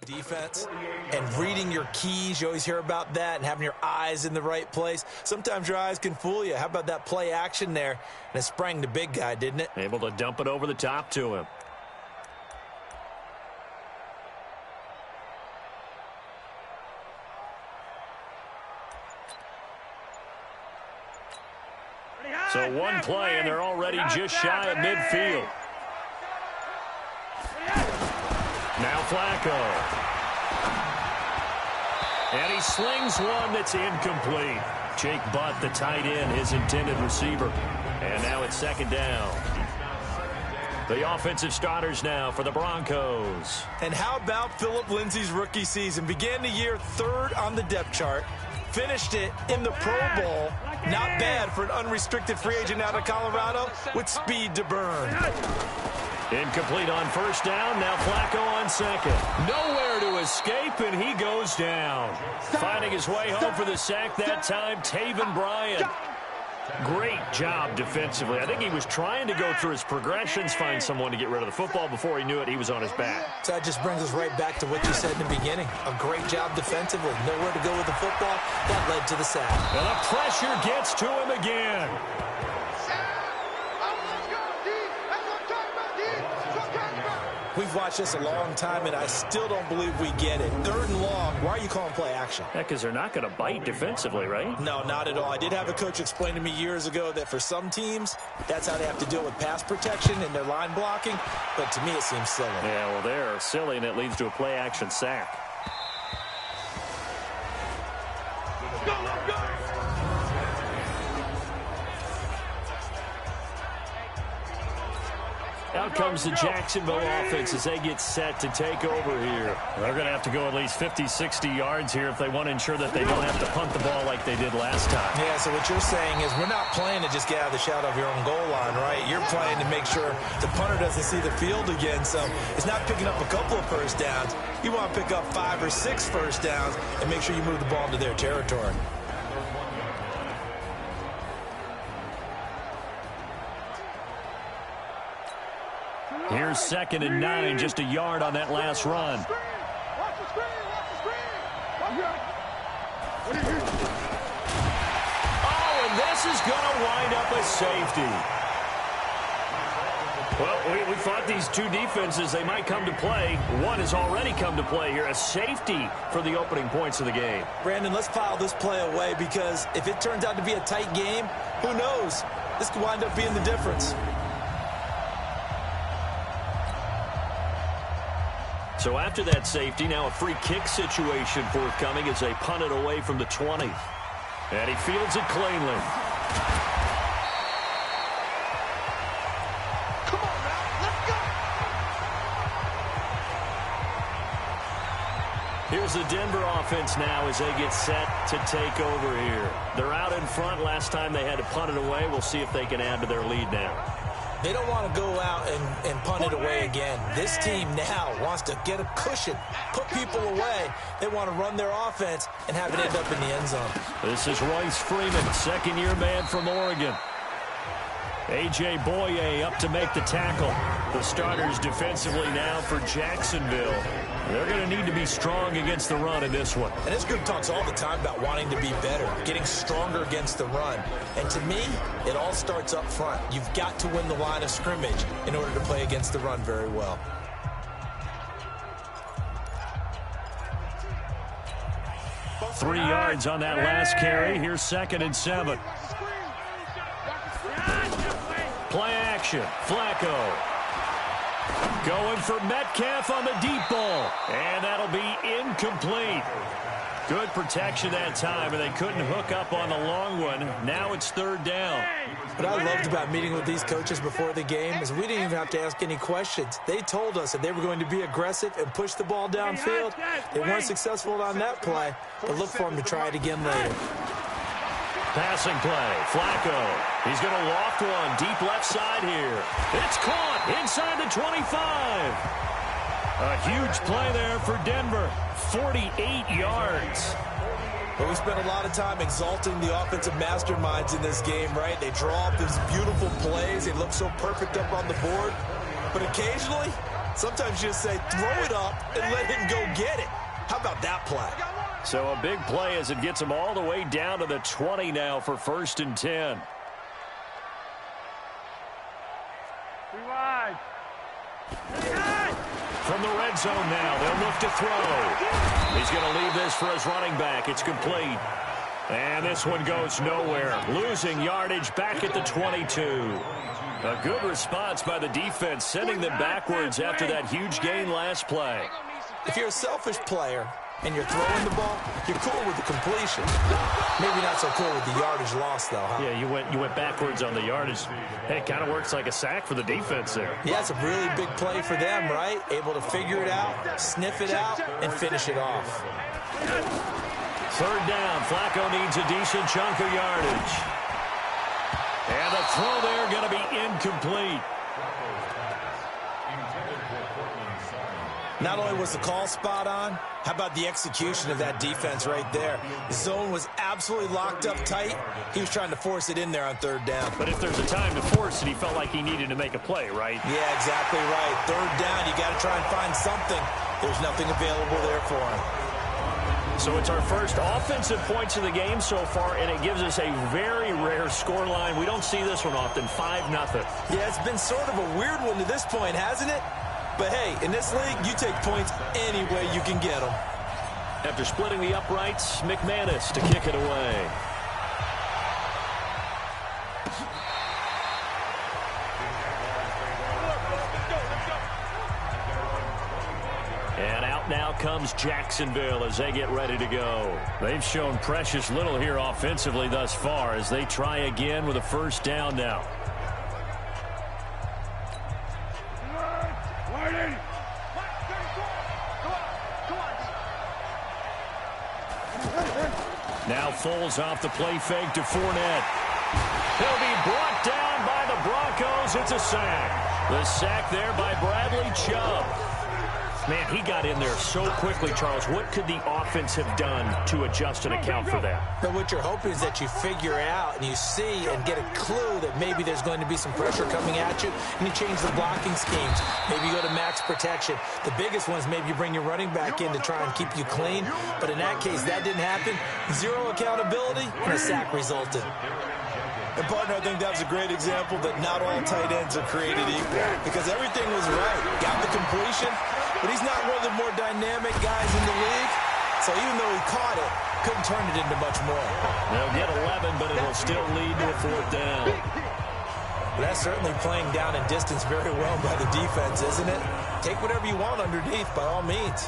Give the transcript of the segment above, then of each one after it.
Defense and reading your keys. You always hear about that, and having your eyes in the right place. Sometimes your eyes can fool you. How about that play action there? And it sprang the big guy, didn't it? Able to dump it over the top to him. So one play, and they're already just shy of midfield. Now Flacco. And he slings one that's incomplete. Jake Butt, the tight end, his intended receiver. And now it's second down. The offensive starters now for the Broncos. And how about Phillip Lindsay's rookie season? Began the year third on the depth chart. Finished it in the Pro Bowl. Not bad for an unrestricted free agent out of Colorado with speed to burn. Incomplete on first down. Now Flacco on second. Nowhere to escape, and he goes down. Finding his way home for the sack that time, Taven Bryan. Great job defensively. I think he was trying to go through his progressions, find someone to get rid of the football. Before he knew it, he was on his back. So that just brings us right back to what you said in the beginning. A great job defensively. Nowhere to go with the football. That led to the sack. And the pressure gets to him again. We've watched this a long time, and I still don't believe we get it. Third and long. Why are you calling play action? Yeah, because they're not going to bite defensively, right? No, not at all. I did have a coach explain to me years ago that for some teams, that's how they have to deal with pass protection and their line blocking. But to me, it seems silly. Yeah, well, they're silly, and it leads to a play action sack. Out comes the Jacksonville offense as they get set to take over here. They're going to have to go at least 50, 60 yards here if they want to ensure that they don't have to punt the ball like they did last time. Yeah, so what you're saying is we're not playing to just get out of the shadow of your own goal line, right? You're playing to make sure the punter doesn't see the field again. So it's not picking up a couple of first downs. You want to pick up 5 or 6 first downs and make sure you move the ball into their territory. Here's 2nd and 9, just a yard on that last run. Oh, and this is going to wind up a safety. Well, we thought these two defenses, they might come to play. One has already come to play here, a safety for the opening points of the game. Brandon, let's file this play away because if it turns out to be a tight game, who knows? This could wind up being the difference. So after that safety, now a free kick situation forthcoming as they punt it away from the 20. And he fields it cleanly. Come on, man. Let's go. Here's the Denver offense now as they get set to take over here. They're out in front. Last time they had to punt it away. We'll see if they can add to their lead now. They don't want to go out and punt it away again. This team now wants to get a cushion, put people away. They want to run their offense and have it end up in the end zone. This is Royce Freeman, second-year man from Oregon. A.J. Boye up to make the tackle. The starters defensively now for Jacksonville. They're going to need to be strong against the run in this one. And this group talks all the time about wanting to be better, getting stronger against the run. And to me, it all starts up front. You've got to win the line of scrimmage in order to play against the run very well. Three yards on that last carry. Here's 2nd and 7. Play action. Flacco. Going for Metcalf on the deep ball. And that'll be incomplete. Good protection that time, and they couldn't hook up on the long one. Now it's 3rd down. What I loved about meeting with these coaches before the game is we didn't even have to ask any questions. They told us that they were going to be aggressive and push the ball downfield. They weren't successful on that play, but look for them to try it again later. Passing play. Flacco. He's going to loft one deep left side here. It's caught inside the 25. A huge play there for Denver. 48 yards. But we spent a lot of time exalting the offensive masterminds in this game, right? They draw up these beautiful plays. They look so perfect up on the board. But occasionally, Sometimes you just say, throw it up and let him go get it. How about that play? So a big play as it gets him all the way down to the 20 now for 1st and 10. From the red zone now, they'll look to throw. He's going to leave this for his running back. It's complete. And this one goes nowhere. Losing yardage back at the 22. A good response by the defense, sending them backwards after that huge gain last play. If you're a selfish player and you're throwing the ball, you're cool with the completion. Maybe not so cool with the yardage loss, though, huh? Yeah, you went backwards on the yardage. Hey, it kind of works like a sack for the defense there. Yeah, it's a really big play for them, right? Able to figure it out, sniff it out, and finish it off. 3rd down. Flacco needs a decent chunk of yardage. And the throw there going to be incomplete. Not only was the call spot on, how about the execution of that defense right there? The zone was absolutely locked up tight. He was trying to force it in there on 3rd down. But if there's a time to force it, he felt like he needed to make a play, right? Yeah, exactly right. 3rd down, you got to try and find something. There's nothing available there for him. So it's our first offensive points of the game so far, and it gives us a very rare scoreline. We don't see this one often, 5-0. Yeah, it's been sort of a weird one to this point, hasn't it? But, hey, in this league, you take points any way you can get them. After splitting the uprights, McManus to kick it away. And out now comes Jacksonville as they get ready to go. They've shown precious little here offensively thus far as they try again with a 1st down now. Now Foles off the play fake to Fournette. He'll be brought down by the Broncos. It's a sack. The sack there by Bradley Chubb. Man, he got in there so quickly, Charles. What could the offense have done to adjust and account for that? But what you're hoping is that you figure out and you see and get a clue that maybe there's going to be some pressure coming at you, and you change the blocking schemes. Maybe you go to max protection. The biggest one is maybe you bring your running back in to try and keep you clean. But in that case, that didn't happen. 0 accountability, and a sack resulted. And, partner, I think that was a great example that not all tight ends are created equal, because everything was right. Got the completion, but he's not one of the more dynamic guys in the league. So even though he caught it, couldn't turn it into much more. They'll get 11, but it'll still lead to a 4th down. But that's certainly playing down in distance very well by the defense, isn't it? Take whatever you want underneath, by all means.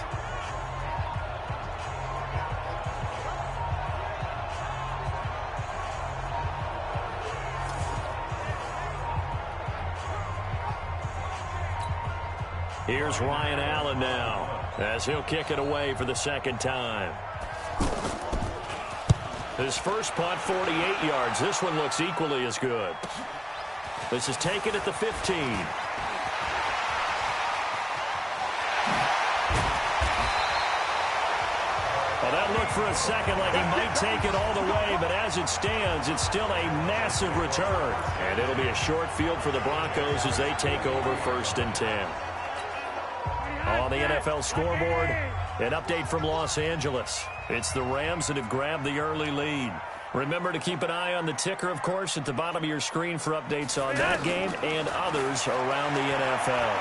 Here's Ryan Allen now as he'll kick it away for the 2nd time. His first punt, 48 yards. This one looks equally as good. This is taken at the 15. Well, that looked for a second like he might take it all the way, but as it stands, it's still a massive return. And it'll be a short field for the Broncos as they take over 1st and 10. On the NFL scoreboard, an update from Los Angeles. It's the Rams that have grabbed the early lead. Remember to keep an eye on the ticker, of course, at the bottom of your screen for updates on that game and others around the NFL.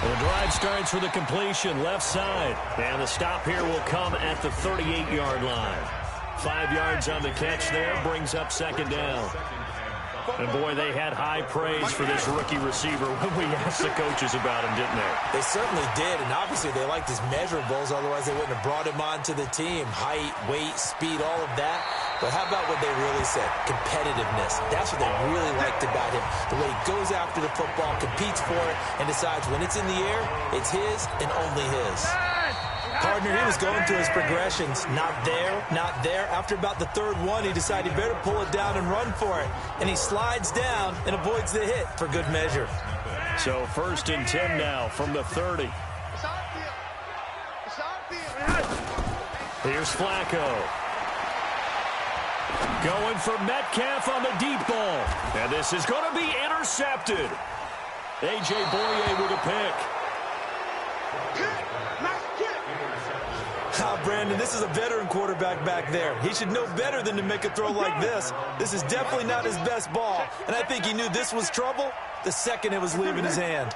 The drive starts with a completion left side, and the stop here will come at the 38-yard line. 5 yards on the catch there brings up 2nd down. And, boy, they had high praise for this rookie receiver when we asked the coaches about him, didn't they? They certainly did, and obviously they liked his measurables. Otherwise, they wouldn't have brought him onto the team. Height, weight, speed, all of that. But how about what they really said? Competitiveness. That's what they really liked about him. The way he goes after the football, competes for it, and decides when it's in the air, it's his and only his. Partner, he was going through his progressions. Not there, not there. After about the 3rd one, he decided he better pull it down and run for it. And he slides down and avoids the hit for good measure. So 1st and 10 now from the 30. Here's Flacco. Going for Metcalf on the deep ball. And this is going to be intercepted. A.J. Boye with a pick. Brandon, this is a veteran quarterback back there. He should know better than to make a throw like this. This is definitely not his best ball, and I think he knew this was trouble the second it was leaving his hand.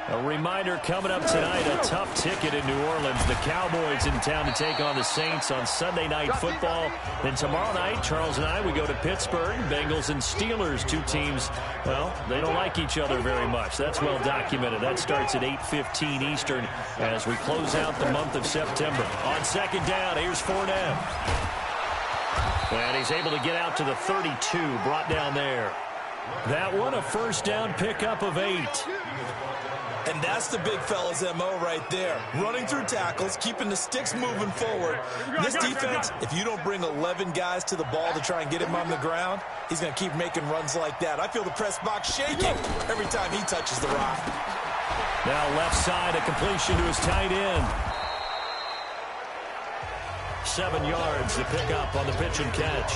A reminder coming up tonight, a tough ticket in New Orleans. The Cowboys in town to take on the Saints on Sunday Night Football. Then tomorrow night, Charles and I, we go to Pittsburgh. Bengals and Steelers, two teams, well, they don't like each other very much. That's well documented. That starts at 8:15 Eastern as we close out the month of September. On second down, here's Fournette. And he's able to get out to the 32, brought down there. That one, a first down pickup of 8. And that's the big fella's M.O. right there. Running through tackles, keeping the sticks moving forward. This defense, if you don't bring 11 guys to the ball to try and get him on the ground, he's going to keep making runs like that. I feel the press box shaking every time he touches the rock. Now left side, a completion to his tight end. 7 yards to pick up on the pitch and catch.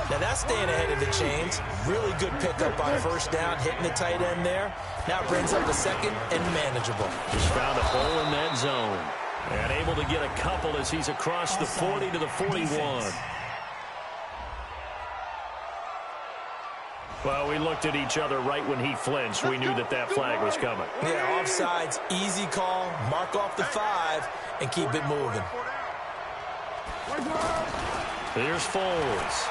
Now that's staying ahead of the chains. Really good pickup on first down, hitting the tight end there. Now brings up the second and manageable. Just found a hole in that zone. And able to get a couple as he's across the 40 to the 41. Well, we looked at each other right when he flinched. We knew that that flag was coming. Yeah, offsides, easy call. Mark off the 5 and keep it moving. Here's Foles.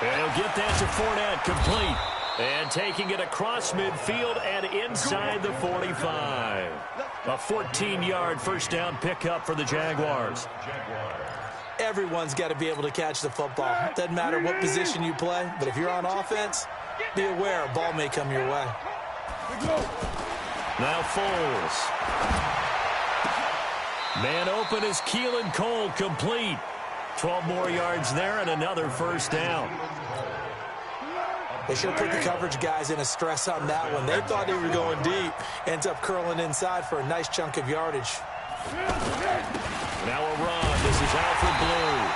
And he'll get that to Fournette, complete. And taking it across midfield and inside the 45. A 14-yard first down pickup for the Jaguars. Everyone's got to be able to catch the football. Doesn't matter what position you play, but if you're on offense, be aware a ball may come your way. Now Foles. Man open is Keelan Cole, complete. 12 more yards there and another first down. They should have put the coverage guys in a stress on that one. They thought they were going deep. Ends up curling inside for a nice chunk of yardage. Now a run. This is Alfred Blue.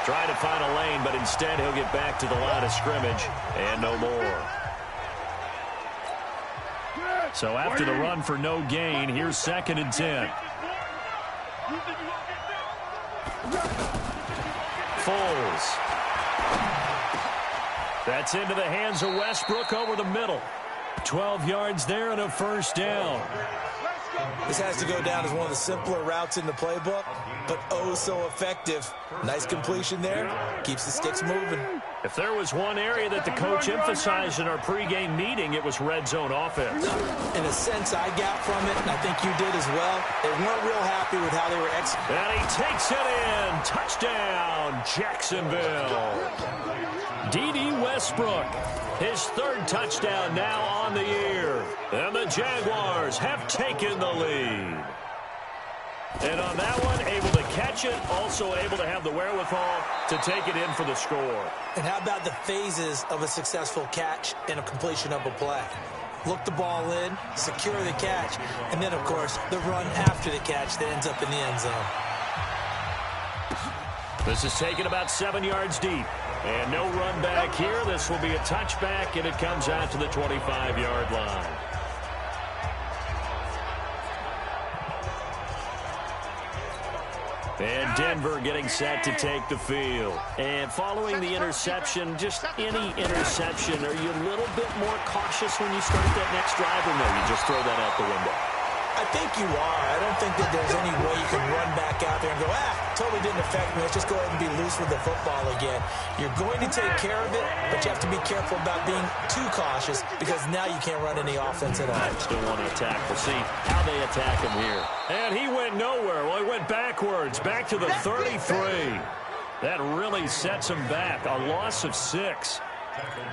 Trying to find a lane, but instead he'll get back to the line of scrimmage and no more. So after the run for no gain, here's 2nd and 10. Foles. That's into the hands of Westbrook over the middle. 12 yards there and a first down. This has to go down as one of the simpler routes in the playbook, but oh so effective. Nice completion there. Keeps the sticks moving. If there was one area that the coach emphasized in our pregame meeting, it was red zone offense. In a sense, I got from it, and I think you did as well. They weren't real happy with how they were executing. And he takes it in. Touchdown, Jacksonville. D.D. Westbrook, his 3rd touchdown now on the year. And the Jaguars have taken the lead. And on that one, able to catch it, also able to have the wherewithal to take it in for the score. And how about the phases of a successful catch and a completion of a play? Look the ball in, secure the catch, and then, of course, the run after the catch that ends up in the end zone. This is taken about 7 yards deep. And no run back here. This will be a touchback, and it comes out to the 25-yard line. And Denver getting set to take the field. And following the interception, just any interception, are you a little bit more cautious when you start that next drive, or no, you just throw that out the window? I think you are. I don't think that there's any way you can run back out there and go, totally didn't affect me. Let's just go ahead and be loose with the football again. You're going to take care of it, but you have to be careful about being too cautious because now you can't run any offense at all. Still want to attack. We'll see how they attack him here. And he went nowhere. Well, he went backwards, back to the 33. That really sets him back. A loss of 6.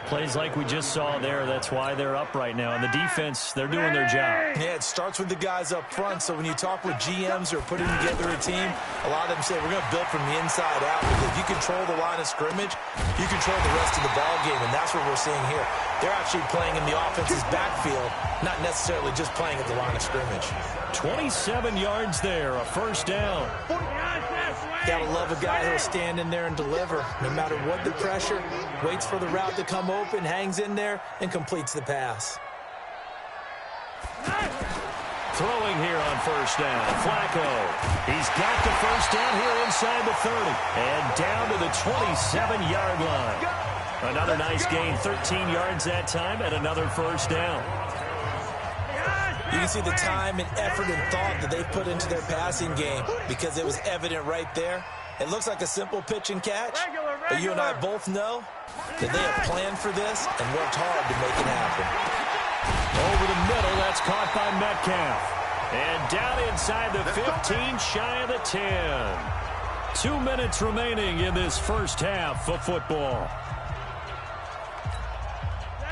Plays like we just saw there. That's why they're up right now. And the defense, they're doing their job. Yeah, it starts with the guys up front. So when you talk with GMs who are putting together a team, a lot of them say we're going to build from the inside out. Because if you control the line of scrimmage, you control the rest of the ball game. And that's what we're seeing here. They're actually playing in the offense's backfield, not necessarily just playing at the line of scrimmage. 27 yards there, a first down. Gotta love a guy who'll stand in there and deliver. No matter what the pressure, waits for the route to come open, hangs in there, and completes the pass. Throwing here on first down, Flacco. He's got the first down here inside the 30. And down to the 27-yard line. Another nice gain, 13 yards that time, and another first down. You can see the time and effort and thought that they put into their passing game because it was evident right there. It looks like a simple pitch and catch, but you and I both know that they have planned for this and worked hard to make it happen. Over the middle, that's caught by Metcalf. And down inside the 15, shy of the 10. 2 minutes remaining in this first half of football.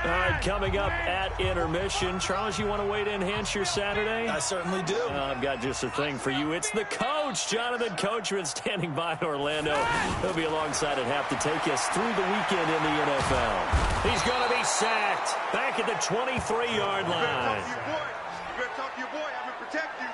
All right, coming up at intermission. Charles, you want to wait to enhance your Saturday? I certainly do. I've got just a thing for you. It's the coach, Jonathan Coachman, standing by in Orlando. He'll be alongside at half to take us through the weekend in the NFL. He's going to be sacked back at the 23-yard line. You better talk to your boy. I'm going to protect you.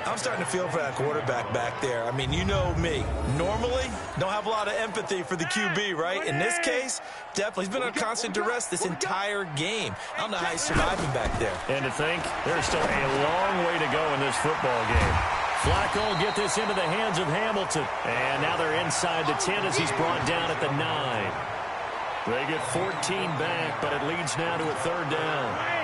I'm starting to feel for that quarterback back there. I mean, you know me. Normally, don't have a lot of empathy for the QB, right? In this case, definitely. He's been under constant duress this entire game. I don't know how he's surviving back there. And to think, there's still a long way to go in this football game. Flacco will get this into the hands of Hamilton. And now they're inside the 10 as he's brought down at the 9. They get 14 back, but it leads now to a third down.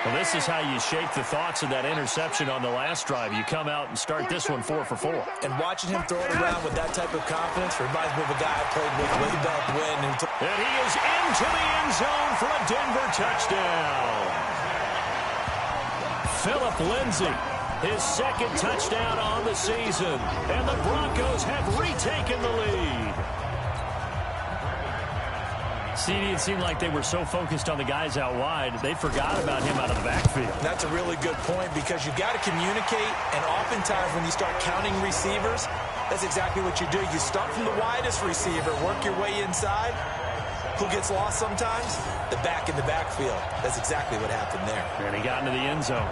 Well, this is how you shake the thoughts of that interception on the last drive. You come out and start this one 4 for 4. And watching him throw it around with that type of confidence reminds me of a guy I played with way back when. And he is into the end zone for a Denver touchdown. Phillip Lindsay, his second touchdown on the season. And the Broncos have retaken the lead. CD, it seemed like they were so focused on the guys out wide, they forgot about him out of the backfield. That's a really good point because you got to communicate, and oftentimes when you start counting receivers, that's exactly what you do. You start from the widest receiver, work your way inside. Who gets lost sometimes? The back in the backfield. That's exactly what happened there. And he got into the end zone.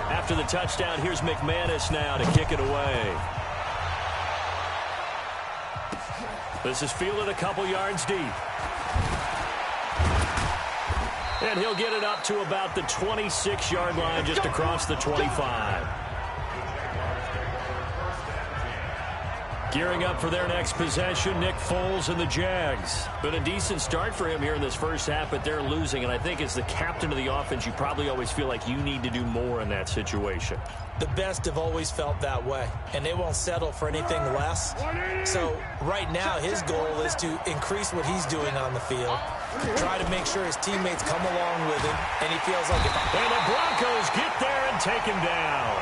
After the touchdown, here's McManus now to kick it away. This is fielded a couple yards deep. And he'll get it up to about the 26-yard line, just across the 25. Gearing up for their next possession, Nick Foles and the Jags. Been a decent start for him here in this first half, but they're losing. And I think as the captain of the offense, you probably always feel like you need to do more in that situation. The best have always felt that way, and they won't settle for anything less. So right now, his goal is to increase what he's doing on the field, try to make sure his teammates come along with him, and he feels like and the Broncos get there and take him down.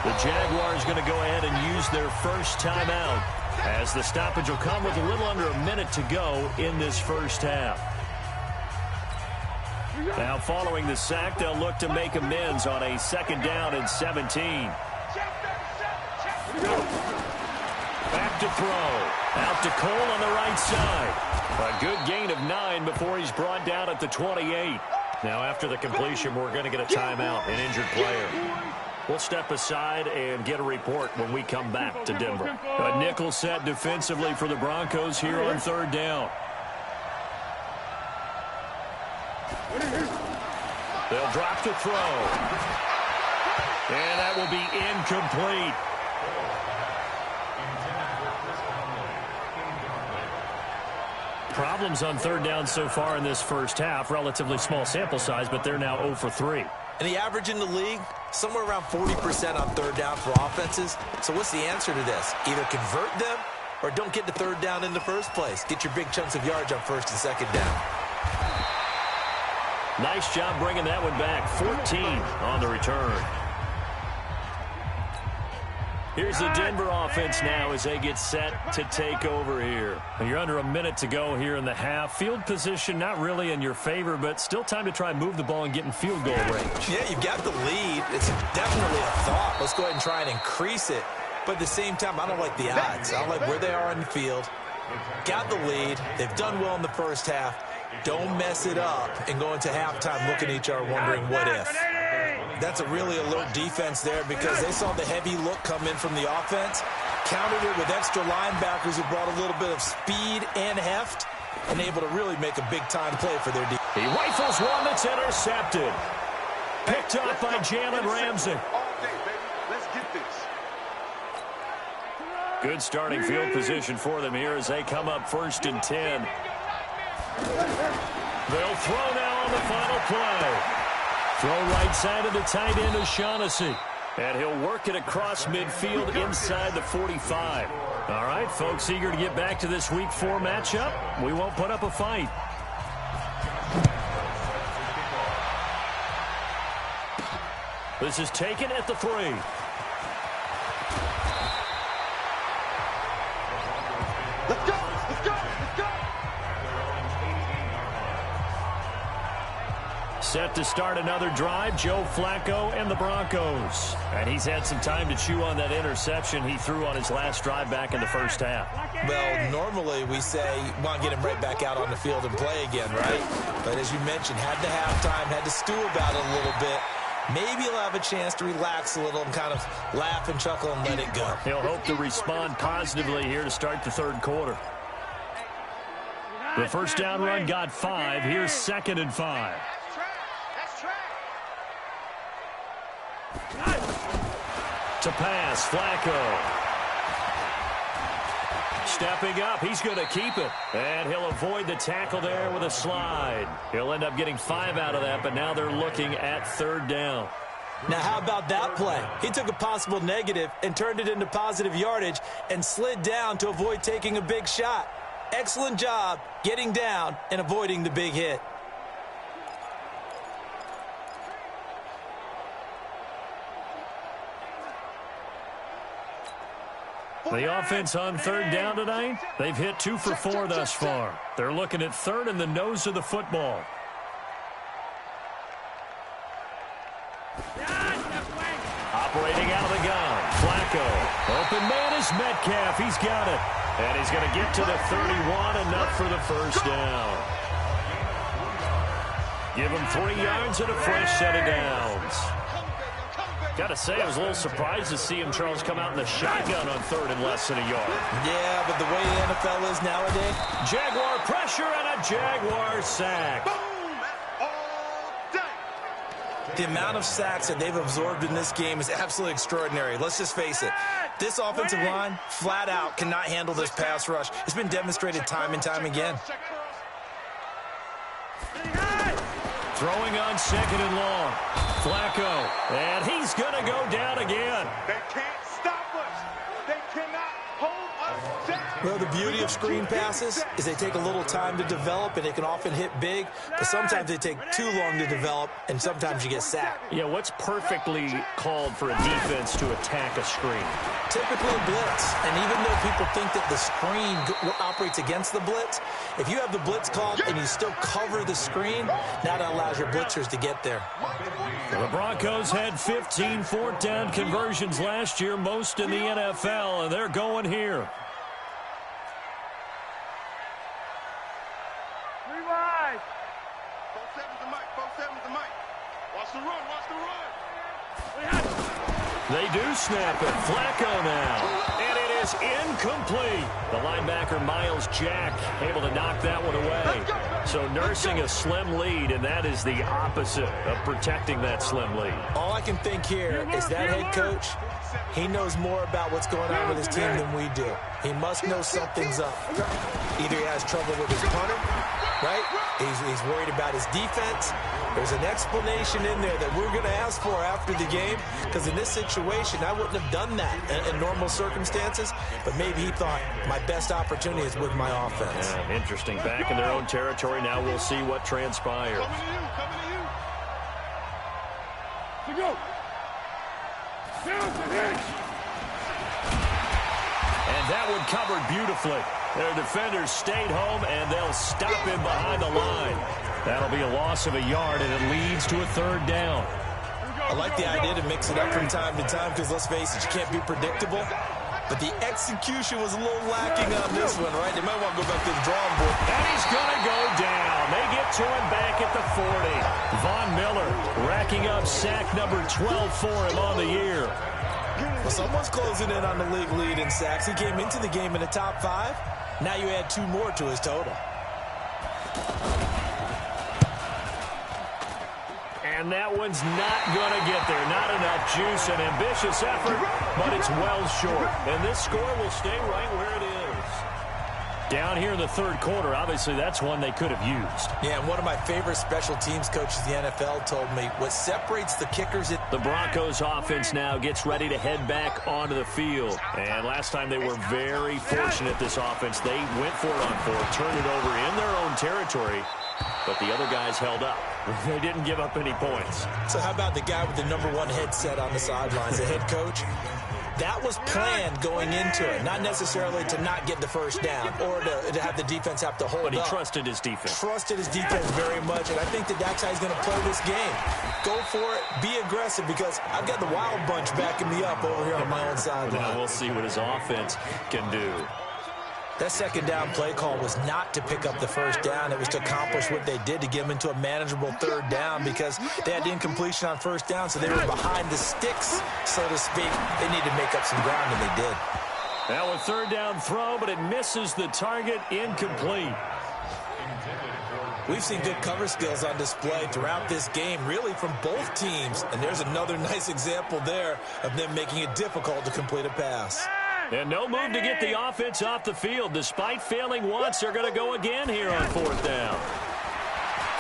The Jaguars going to go ahead and use their first timeout as the stoppage will come with a little under a minute to go in this first half. Now following the sack, they'll look to make amends on a 2nd down and 17. Back to throw. Out to Cole on the right side. A good gain of 9 before he's brought down at the 28. Now after the completion, we're going to get a timeout, an injured player. We'll step aside and get a report when we come back to Denver. A nickel set defensively for the Broncos here on 3rd down. They'll drop to throw. And that will be incomplete. Problems on 3rd down so far in this first half. Relatively small sample size, but they're now 0 for 3. And the average in the league, somewhere around 40% on 3rd down for offenses. So what's the answer to this? Either convert them or don't get to 3rd down in the first place. Get your big chunks of yards on 1st and 2nd down. Nice job bringing that one back. 14 on the return. Here's the Denver offense now as they get set to take over here. You're under a minute to go here in the half. Field position not really in your favor, but still time to try and move the ball and get in field goal range. Yeah, you've got the lead. It's definitely a thought. Let's go ahead and try and increase it. But at the same time, I don't like the odds. I don't like where they are on the field. Got the lead. They've done well in the first half. Don't mess it up and go into halftime looking at each other wondering what if. That's a really alert defense there because they saw the heavy look come in from the offense, countered it with extra linebackers who brought a little bit of speed and heft, and able to really make a big-time play for their defense. He rifles one that's intercepted. Picked up by Jalen Ramsey. Let's get this. Good starting field position for them here as they come up 1st and 10. They'll throw now on the final play. Throw right side of the tight end O'Shaughnessy. And he'll work it across midfield inside the 45. All right, folks, eager to get back to this Week 4 matchup. We won't put up a fight. This is taken at the 3. Let's go! Let's go! Let's go! Set to start another drive, Joe Flacco and the Broncos. And he's had some time to chew on that interception he threw on his last drive back in the first half. Well, normally we say, want to get him right back out on the field and play again, right? But as you mentioned, had the halftime, had to stew about it a little bit. Maybe he'll have a chance to relax a little and kind of laugh and chuckle and let it go. He'll hope to respond positively here to start the 3rd quarter. The first down run got 5. Here's 2nd and 5. To pass, Flacco. Stepping up, he's going to keep it. And he'll avoid the tackle there with a slide. He'll end up getting 5 out of that, but now they're looking at 3rd down. Now, how about that play? He took a possible negative and turned it into positive yardage and slid down to avoid taking a big shot. Excellent job getting down and avoiding the big hit. The offense on 3rd down tonight, they've hit 2 for 4 thus far. They're looking at 3rd in the nose of the football. Operating out of the gun, Flacco. Open man is Metcalf. He's got it. And he's going to get to the 31, enough for the first down. Give him 3 yards and a fresh set of downs. Got to say, I was a little surprised to see him, Charles, come out in the shotgun on 3rd and less than a yard. Yeah, but the way the NFL is nowadays. Jaguar pressure and a Jaguar sack. Boom! All day. The amount of sacks that they've absorbed in this game is absolutely extraordinary. Let's just face it. This offensive line, flat out, cannot handle this pass rush. It's been demonstrated time and time again. Throwing on 2nd and long. Flacco. And he's going to go down again. They can't stop us. They cannot hold us down. Well, the beauty of screen passes is they take a little time to develop, and they can often hit big, but sometimes they take too long to develop, and sometimes you get sacked. Yeah, what's perfectly called for a defense to attack a screen? Typically blitz, and even though people think that the screen operates against the blitz, if you have the blitz called and you still cover the screen, now that allows your blitzers to get there. The Broncos had 15 4th down conversions last year, most in the NFL, and they're going here. Rewind. 4-7's the mic. 4-7's the mic. Watch the run. Watch the run. They do snap it. Flacco now. And it is incomplete. The linebacker, Miles Jack, able to knock that one away. So nursing a slim lead, and that is the opposite of protecting that slim lead. All I can think here is that head coach, he knows more about what's going on with his team than we do. He must know something's up. Either he has trouble with his punter, right? He's worried about his defense. There's an explanation in there that we're going to ask for after the game, because in this situation, I wouldn't have done that in normal circumstances, but maybe he thought my best opportunity is with my offense. Yeah, interesting. Back in their own territory. Now we'll see what transpires. Coming to you. Coming to you. And that one covered beautifully. Their defenders stayed home, and they'll stop him behind the line. That'll be a loss of a yard, and it leads to a 3rd down. I like the idea to mix it up from time to time because, let's face it, you can't be predictable. But the execution was a little lacking on this one, right? They might want to go back to the drawing board. And he's going to go down. They to him back at the 40. Von Miller racking up sack number 12 for him on the year. Well, someone's closing in on the league lead in sacks. He came into the game in the top 5. Now you add 2 more to his total. And that one's not going to get there. Not enough juice. An ambitious effort, but it's well short. And this score will stay right where it is. Down here in the third quarter, obviously that's one they could have used. Yeah, and one of my favorite special teams coaches in the NFL told me what separates the kickers. The Broncos offense now gets ready to head back onto the field. And last time they were very fortunate, this offense. They went for it on 4th, turned it over in their own territory, but the other guys held up. They didn't give up any points. So how about the guy with the #1 headset on the sidelines, the head coach? That was planned going into it, not necessarily to not get the first down or to have the defense have to hold up. But he trusted his defense. Trusted his defense very much, and I think that's how he's going to play this game. Go for it, be aggressive, because I've got the wild bunch backing me up over here on my own sideline. Now we'll see what his offense can do. That second down play call was not to pick up the first down. It was to accomplish what they did, to get them into a manageable third down, because they had incompletion on first down, so they were behind the sticks, so to speak. They needed to make up some ground, and they did. Now a third down throw, but it misses the target, incomplete. We've seen good cover skills on display throughout this game, really from both teams, and there's another nice example there of them making it difficult to complete a pass. And no move to get the offense off the field. Despite failing once, they're going to go again here on 4th down.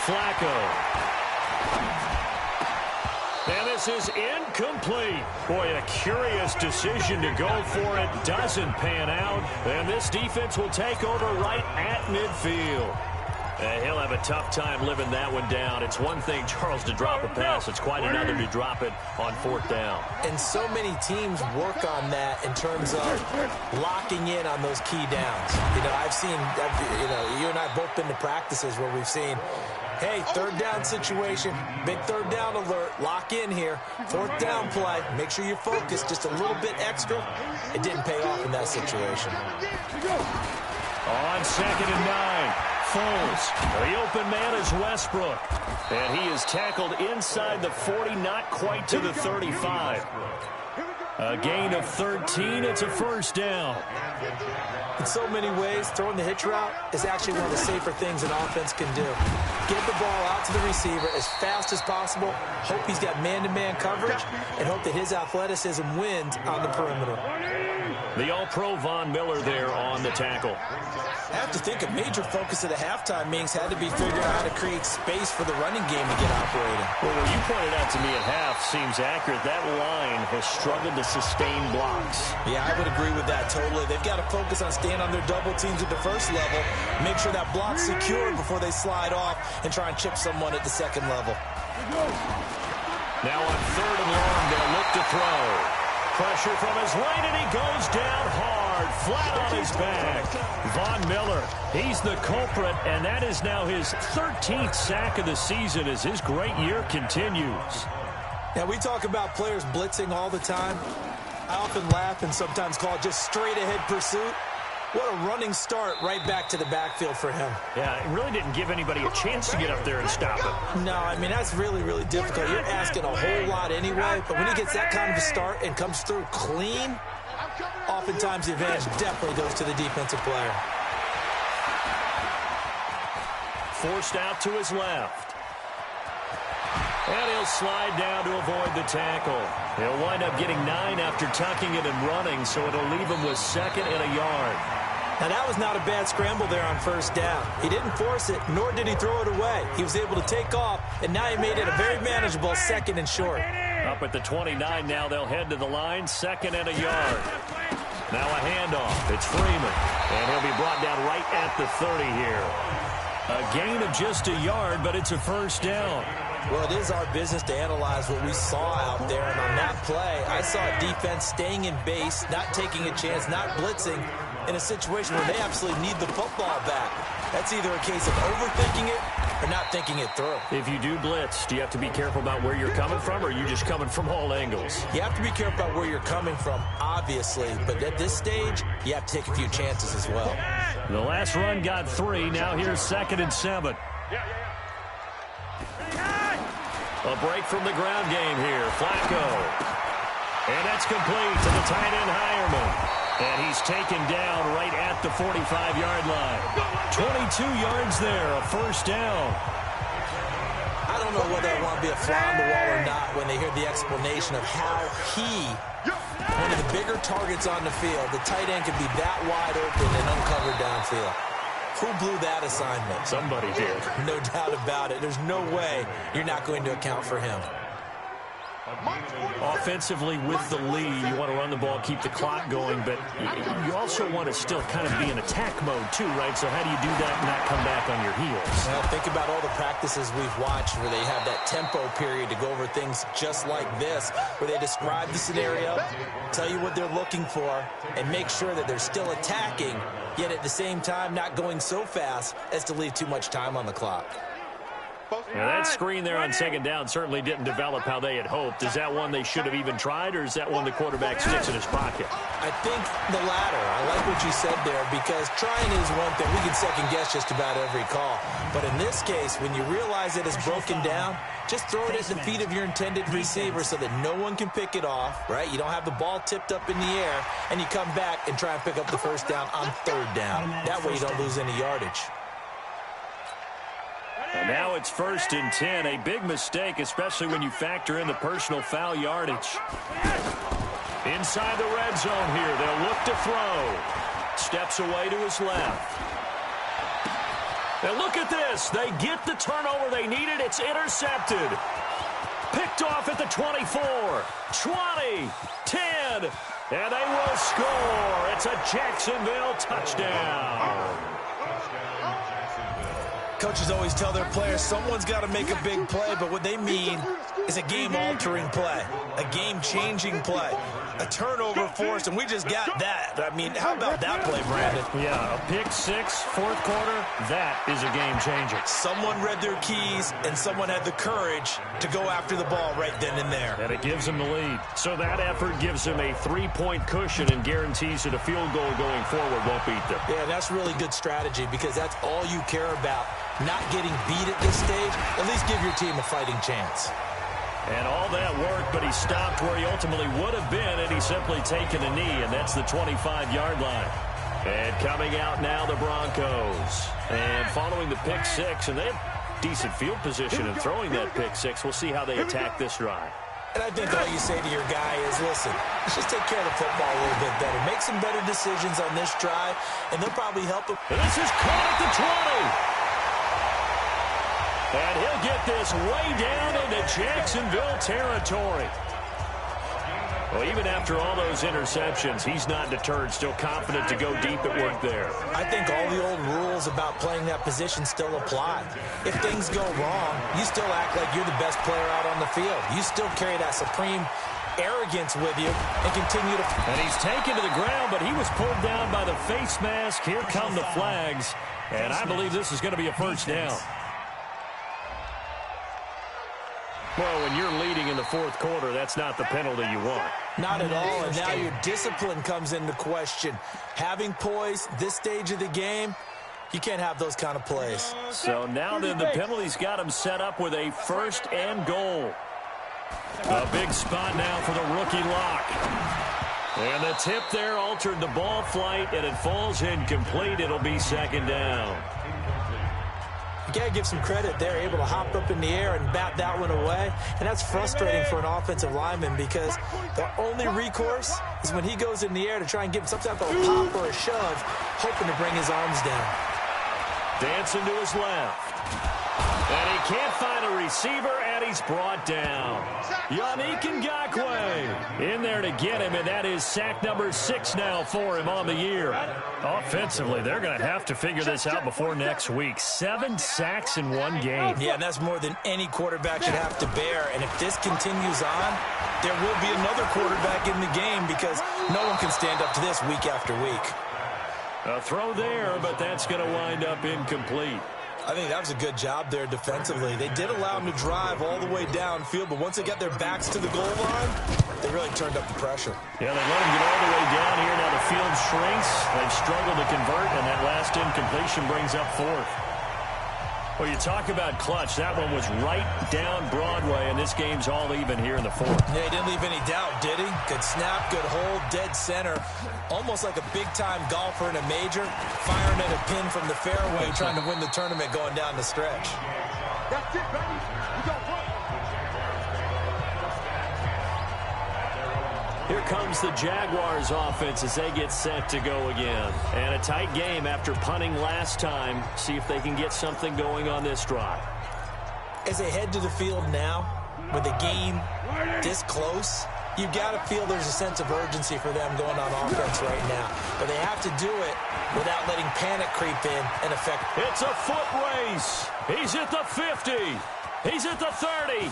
Flacco. And this is incomplete. Boy, a curious decision to go for it. Doesn't pan out. And this defense will take over right at midfield. He'll have a tough time living that one down. It's one thing, Charles, to drop a pass. It's quite another to drop it on 4th down. And so many teams work on that in terms of locking in on those key downs. I've seen, you and I have both been to practices where we've seen, hey, third down situation, big third down alert, lock in here. 4th down play, make sure you're focused just a little bit extra. It didn't pay off in that situation. On 2nd and 9. Foles. The open man is Westbrook. And he is tackled inside the 40, not quite to the 35. A gain of 13. It's a first down. In so many ways, throwing the hitch route is actually one of the safer things an offense can do. Get the ball out to the receiver as fast as possible, hope he's got man-to-man coverage, and hope that his athleticism wins on the perimeter. The All-Pro Von Miller there on the tackle. I have to think a major focus of the halftime meetings had to be figuring out how to create space for the running game to get operating. Well, what you pointed out to me at half seems accurate. That line has struggled to sustain blocks. Yeah, I would agree with that totally. They've got to focus on staying on their double teams at the first level, make sure that block's secure before they slide off and try and chip someone at the second level. Now on 3rd and long, they'll look to throw. Pressure from his right, and he goes down hard, flat on his back. Von Miller, he's the culprit, and that is now his 13th sack of the season as his great year continues. Now, we talk about players blitzing all the time. I often laugh and sometimes call it just straight-ahead pursuit. What a running start right back to the backfield for him. Yeah, it really didn't give anybody a chance to get up there and stop it. No, I mean, that's really, really difficult. You're asking a whole lot anyway, but when he gets that kind of a start and comes through clean, oftentimes the advantage definitely goes to the defensive player. Forced out to his left. And he'll slide down to avoid the tackle. He'll wind up getting 9 after tucking it and running, so it'll leave him with 2nd and a yard. Now, that was not a bad scramble there on first down. He didn't force it, nor did he throw it away. He was able to take off, and now he made it a very manageable 2nd and short. Up at the 29 now, they'll head to the line, 2nd and a yard. Now a handoff. It's Freeman, and he'll be brought down right at the 30 here. A gain of just a yard, but it's a first down. Well, it is our business to analyze what we saw out there, and on that play, I saw a defense staying in base, not taking a chance, not blitzing, in a situation where they absolutely need the football back. That's either a case of overthinking it or not thinking it through. If you do blitz, do you have to be careful about where you're coming from, or are you just coming from all angles? You have to be careful about where you're coming from, obviously, but at this stage, you have to take a few chances as well. The last run got 3. Now here's 2nd and 7. A break from the ground game here. Flacco. And that's complete to the tight end, Hireman. And he's taken down right at the 45-yard line. 22 yards there, a first down. I don't know whether I want to be a fly on the wall or not when they hear the explanation of how one of the bigger targets on the field, the tight end can be that wide open and uncovered downfield. Who blew that assignment? Somebody did. No doubt about it. There's no way you're not going to account for him. Offensively with the lead, you want to run the ball, keep the clock going, but you also want to still kind of be in attack mode too, right? So how do you do that and not come back on your heels? Well, think about all the practices we've watched where they have that tempo period to go over things just like this, where they describe the scenario, tell you what they're looking for, and make sure that they're still attacking, yet at the same time not going so fast as to leave too much time on the clock. Now that screen there on second down certainly didn't develop how they had hoped. Is that one they should have even tried, or is that one the quarterback sticks in his pocket? I think the latter. I like what you said there, because trying is one thing. We can second-guess just about every call. But in this case, when you realize it is broken down, just throw it at the feet of your intended receiver so that no one can pick it off, right? You don't have the ball tipped up in the air, and you come back and try and pick up the first down on third down. That way you don't lose any yardage. And now it's 1st and 10. A big mistake, especially when you factor in the personal foul yardage. Inside the red zone here. They'll look to throw. Steps away to his left. And look at this. They get the turnover they needed. It's intercepted. Picked off at the 24, 20, 10, and they will score. It's a Jacksonville touchdown. Coaches always tell their players someone's got to make a big play, but what they mean is a game-altering play, a game-changing play, a turnover force, and we just got that. I mean, how about that play, Brandon? Yeah, a pick six, fourth quarter, that is a game-changer. Someone read their keys, and someone had the courage to go after the ball right then and there. And it gives them the lead. So that effort gives them a 3-point cushion and guarantees that a field goal going forward won't beat them. Yeah, that's really good strategy, because that's all you care about. Not getting beat at this stage, at least give your team a fighting chance. And all that work, but he stopped where he ultimately would have been had he simply taken a knee, and that's the 25-yard line. And coming out now, the Broncos. And following the pick six, and they have decent field position in throwing that pick six. We'll see how they attack this drive. And I think all you say to your guy is, listen, let's just take care of the football a little bit better. Make some better decisions on this drive, and they'll probably help him. And this is caught at the 20. And he'll get this way down into Jacksonville territory. Well, even after all those interceptions, he's not deterred, still confident to go deep at work there. I think all the old rules about playing that position still apply. If things go wrong, you still act like you're the best player out on the field. You still carry that supreme arrogance with you and continue to... And he's taken to the ground, but he was pulled down by the face mask. Here come the flags, and I believe this is going to be a first down. Well, when you're leading in the fourth quarter, that's not the penalty you want. Not at all, and now your discipline comes into question. Having poise this stage of the game, you can't have those kind of plays. So now then, the penalty's got him set up with a 1st and goal. A big spot now for the rookie lock. And the tip there altered the ball flight, and it falls incomplete. It'll be 2nd down. You got to give some credit there, able to hop up in the air and bat that one away. And that's frustrating for an offensive lineman, because the only recourse is when he goes in the air to try and give some type of a pop or a shove, hoping to bring his arms down. Dancing to his left. And he can't find a receiver, and he's brought down. Yannick Ngakoue in there to get him, and that is sack number 6 now for him on the year. Offensively, they're going to have to figure this out before next week. 7 sacks in one game. Yeah, and that's more than any quarterback should have to bear. And if this continues on, there will be another quarterback in the game, because no one can stand up to this week after week. A throw there, but that's going to wind up incomplete. I think that was a good job there defensively. They did allow him to drive all the way downfield, but once they got their backs to the goal line, they really turned up the pressure. Yeah, they let him get all the way down here. Now the field shrinks. They've struggled to convert, and that last incompletion brings up 4th. Well, you talk about clutch. That one was right down Broadway, and this game's all even here in the fourth. Yeah, he didn't leave any doubt, did he? Good snap, good hold, dead center. Almost like a big-time golfer in a major, firing at a pin from the fairway, trying to win the tournament going down the stretch. That's it, baby. We got one. Here comes the Jaguars offense as they get set to go again. And a tight game after punting last time. See if they can get something going on this drive. As they head to the field now, with the game this close, you've got to feel there's a sense of urgency for them going on offense right now. But they have to do it without letting panic creep in and affect. It's a foot race. He's at the 50. He's at the 30.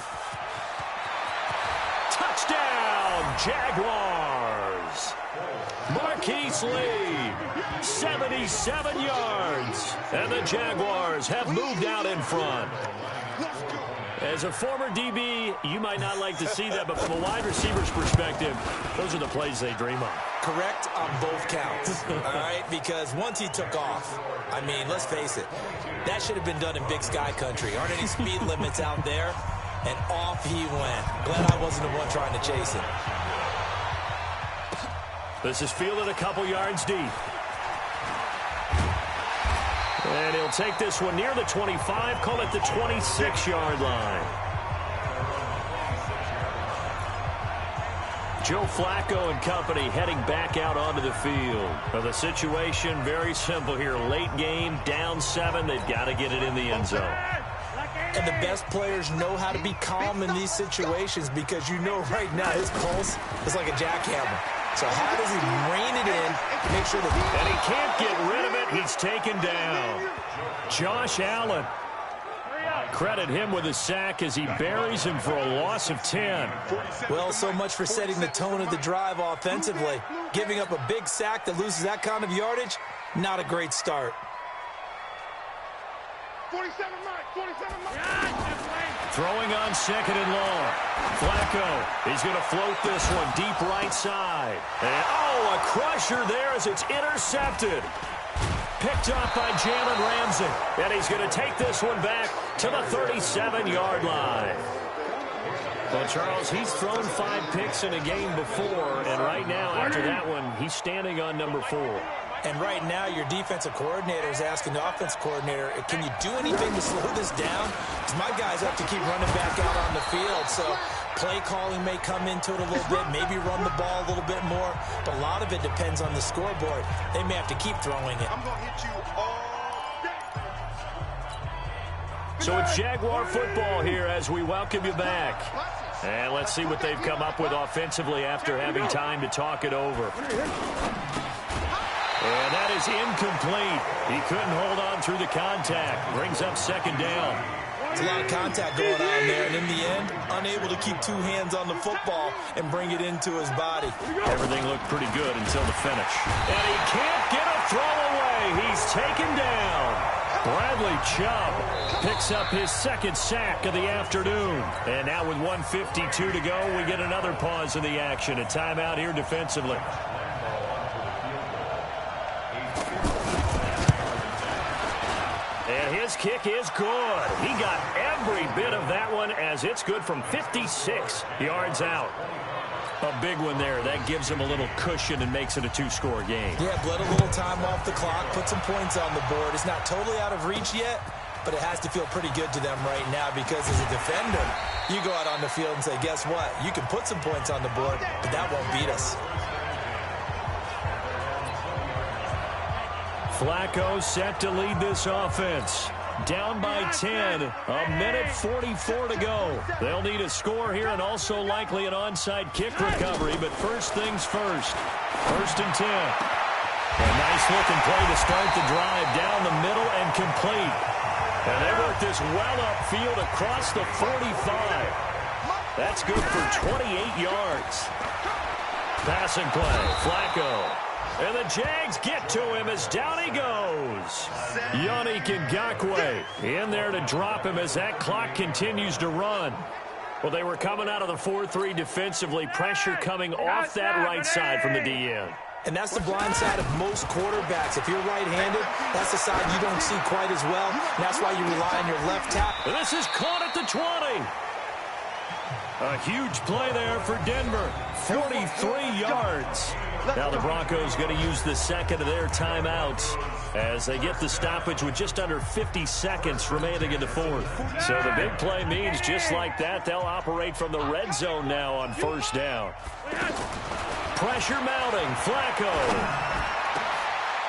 Touchdown, Jaguars. Marquise Lee, 77 yards. And the Jaguars have moved out in front. As a former DB, you might not like to see that, but from a wide receiver's perspective, those are the plays they dream of. Correct on both counts, all right? Because once he took off, I mean, let's face it, that should have been done in Big Sky Country. Aren't any speed limits out there? And off he went. Glad I wasn't the one trying to chase him. This is fielded a couple yards deep. And he'll take this one near the 25, call it the 26-yard line. Joe Flacco and company heading back out onto the field. Well, the situation very simple here. Late game, down 7. They've got to get it in the end zone. And the best players know how to be calm in these situations because you know right now his pulse is like a jackhammer. So how does he rein it in to make sure that... And he can't get rid of it. He's taken down. Josh Allen. Credit him with a sack as he buries him for a loss of 10. Well, so much for setting the tone of the drive offensively. Giving up a big sack that loses that kind of yardage, not a great start. 47 Mike, 47 Mike. Throwing on second and long. Flacco, he's going to float this one deep right side. And, oh, a crusher there as it's intercepted. Picked up by Jalen Ramsey. And he's going to take this one back to the 37-yard line. Well, Charles, he's thrown 5 picks in a game before, and right now, after that one, he's standing on number 4. And right now, your defensive coordinator is asking the offensive coordinator, can you do anything to slow this down? Because my guys have to keep running back out on the field. So play calling may come into it a little bit, maybe run the ball a little bit more. But a lot of it depends on the scoreboard. They may have to keep throwing it. I'm going to hit you all day. So it's Jaguar football here as we welcome you back. And let's see what they've come up with offensively after having time to talk it over. And that is incomplete. He couldn't hold on through the contact. Brings up second down. There's a lot of contact going on there, and in the end, unable to keep 2 hands on the football and bring it into his body. Everything looked pretty good until the finish. And he can't get a throw away. He's taken down. Bradley Chubb picks up his second sack of the afternoon. And now with 1:52 to go, we get another pause in the action. A timeout here defensively. And his kick is good. He got every bit of that one as it's good from 56 yards out. A big one there. That gives him a little cushion and makes it a 2-score game. Yeah, bled a little time off the clock, put some points on the board. It's not totally out of reach yet, but it has to feel pretty good to them right now because as a defender, you go out on the field and say, guess what? You can put some points on the board, but that won't beat us. Flacco set to lead this offense. Down by 10, a minute 44 to go. They'll need a score here and also likely an onside kick recovery, but first things first. 1st and 10. A nice looking play to start the drive down the middle and complete. And they work this well upfield across the 45. That's good for 28 yards. Passing play, Flacco. And the Jags get to him as down he goes. Yannick Ngakoue in there to drop him as that clock continues to run. Well, they were coming out of the 4-3 defensively. Pressure coming off that right side from the DN. And that's the blind side of most quarterbacks. If you're right-handed, that's the side you don't see quite as well. And that's why you rely on your left tackle. This is caught at the 20. A huge play there for Denver. 43 yards. Now the Broncos going to use the second of their timeouts as they get the stoppage with just under 50 seconds remaining in the fourth. So the big play means just like that, they'll operate from the red zone now on first down. Pressure mounting. Flacco.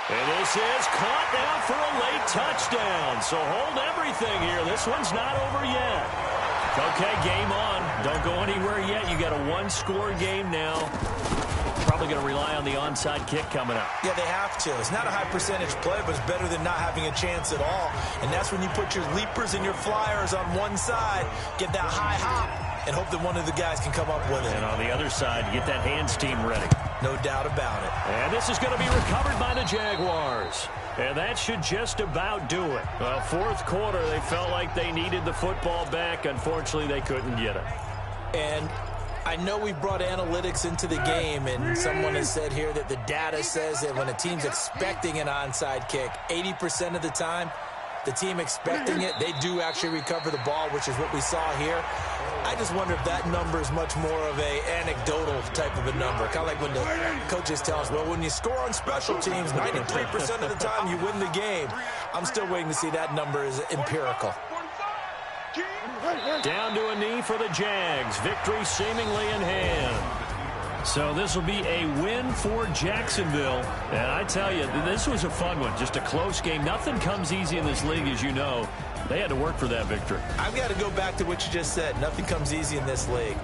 And this is caught now for a late touchdown. So hold everything here. This one's not over yet. Okay, game on. Don't go anywhere yet. You got a one-score game now. Probably going to rely on the onside kick coming up. Yeah, they have to. It's not a high-percentage play, but it's better than not having a chance at all. And that's when you put your leapers and your flyers on one side, get that high hop, and hope that one of the guys can come up with it. And on the other side, get that hands team ready. No doubt about it. And this is going to be recovered by the Jaguars. And that should just about do it. Well, fourth quarter, they felt like they needed the football back. Unfortunately, they couldn't get it. And I know we brought analytics into the game, and someone has said here that the data says that when a team's expecting an onside kick, 80% of the time, the team expecting it, they do actually recover the ball, which is what we saw here. I just wonder if that number is much more of a anecdotal type of a number. Kind of like when the coaches tell us, well, when you score on special teams, 93% of the time you win the game. I'm still waiting to see that number is empirical. Down to a knee for the Jags. Victory seemingly in hand. So this will be a win for Jacksonville. And I tell you, this was a fun one. Just a close game. Nothing comes easy in this league, as you know. They had to work for that victory. I've got to go back to what you just said. Nothing comes easy in this league.